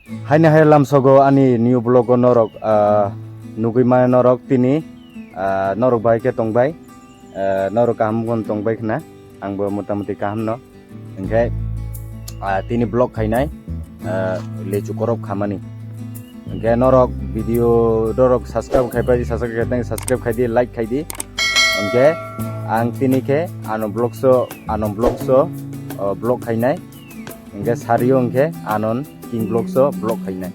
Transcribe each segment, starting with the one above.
Haine hai lamsogo ani new blog norok nugui mane norok tini norok bai ke tongbai norok kaham gon tongbai khna angbo motamuti kaham no engkai tini blog khainai lechu korop khamani engkai norok video dorok subscribe subscribe khaidi like khaidi engkai ang tini ke anon blog so blog khainai engkai sario engkai anon king blog so blog khainai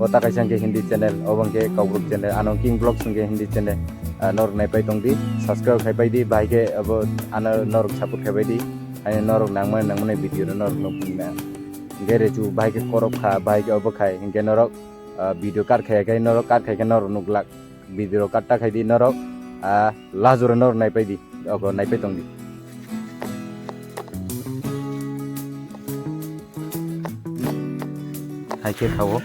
ota kaisang ke hindi channel obangke kaugroup channel anon king blog sungke hindi channel norok naipai tongdi subscribe khaipai di baike abo ana norok support khaipai di ani norok nangmane video norok nopna ngere chu baike korop kha baike obo khai ingke norok video card khai norok card khai norok nuglak video card ta khai di norok lazur norok naipai di ogo naipai tongdi hai ke khawo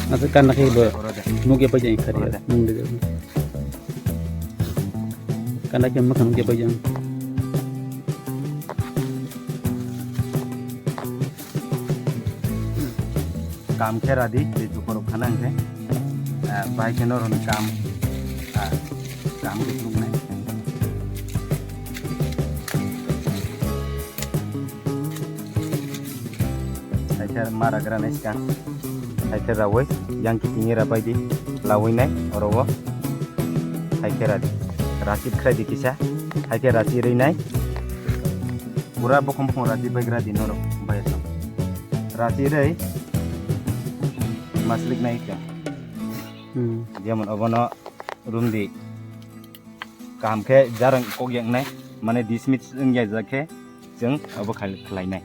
Asa kan laki ba nuge pa jang khari nung de kan laki makan nuge pa jang काम खेरा दी जो करो खाना है भाई के नोर काम के लोग नहीं ऐसे मारा करा नहीं इसका ऐसे रावै yang kitingi rapai di lawai nai orowo ऐसे रादी राशि खै दी किसा ऐसे राशि रही नहीं पूरा बखम राशि बैगरा दी नोर भाई राशि रही maslik naik ya, dia mau abono room di, kam ke jarang kok yang naik, mana dismiss enggak jake, jeng abo khalai naik,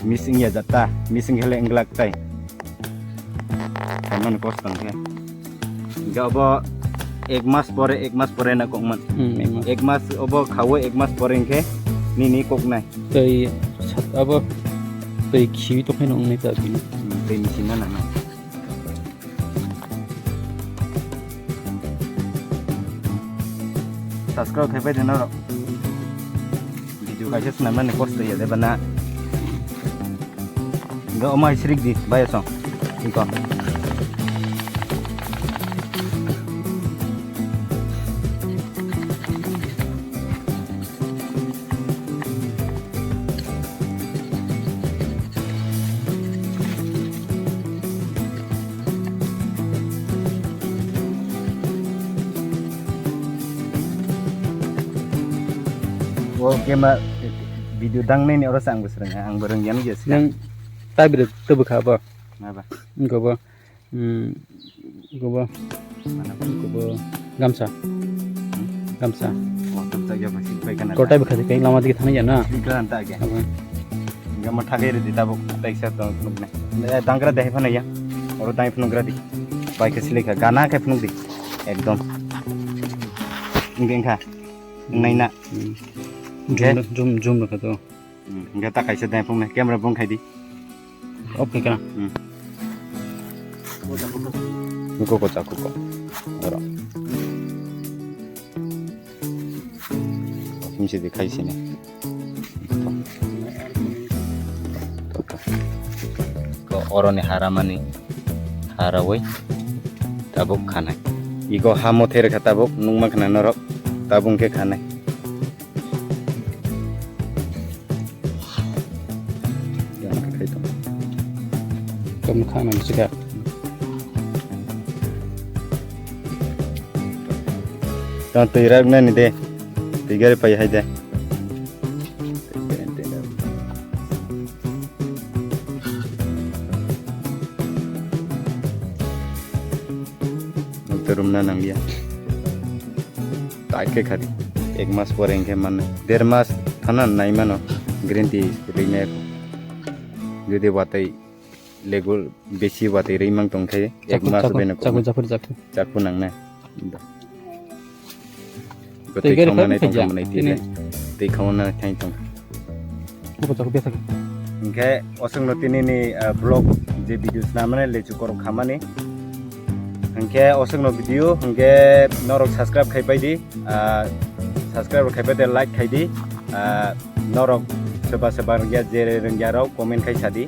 missing ya jata, missing hele englak tay, kaman kosong ya, enggak abo ek mas pore na kok man, ek mas abo khawe ek mas pore ke, ni kok naik, tay abo tay kiwi to kain ong naik tapi, tay misi mana naik. Subscribe khaipai de noro video kaise snama ne post ya de bana ga omai srik di baya song iko Oke mak video dang nih orang sang besarnya, ang bareng yang jas. yang tapi tu buka apa? Apa? Goba, Mana? goba gamsa. Oh, tentu aja masih baik kan. Kota buka sih, kayak lama dikit hanya jana. Iklan tak ya. Enggak mau thage di tabuk baik set dong penukne. Tangkra deh mana ya? Orang tang penuk gradi. Baik kesili ka gana ke penuk di. Ekdom. Ingin ka? Naina. Zoom buka tu. Enggak tak kaisa deh penuk kamera bong khai di. Oke kan? Kuko kocak kuko. Orang. Mesti dikai sini. Ko orang ni haramani harawai tabuk khanai. Igo hamother ka tabuk nungma khana norok tabung ke khanai. Jangan ke itu. Kamu kanan juga. Jangan tirak ni deh. Tiga pai hai deh. Rumah nang dia, tak kekari, ek mas poreng ke mana, 1.5 mas, thanan naik mana, green tea, rime aku, jadi batai, lego besi batai rimang tongkai, ek mas bena aku, caku nang na, betul kau mana tongkai mana itu, betul kau mana tongkai tong, aku caku biasa. Engkau oseng notin ini blog, jadi video selama ni lecu korok kama ni. Engke oseng no video engke norok subscribe khai pai di subscribe khai pai de like khai di norok soba rengya jere rengya rok komen kai sadi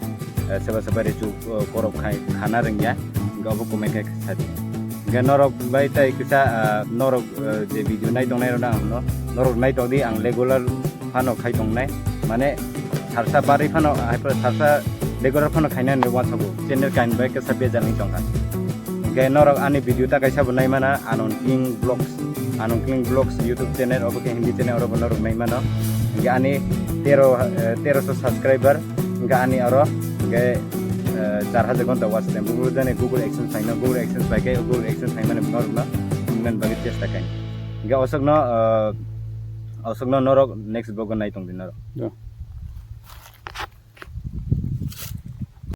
soba recu korok kai khana rengya gabo komen kai sadi ga norok bai tai kisa norok je video nai dong nai rona no norok nai tong di ang regular phano khai tong nai mane sarsa bari phano hyper sarsa regular phano khaina ne wa sabu channel kain bai ka sabe jani tong kan ga norok ani video ta kaisa bunai mana anongking vlogs YouTube channel obo ke hindi channel oro norok nai mana ga ani 1300 subscriber ga ani oro ga 4000 konta watch time Google AdSense faina Google AdSense bai kai Google AdSense faina norok na nan bagi chesta kain ga osok no norok next bogo nai tong din norok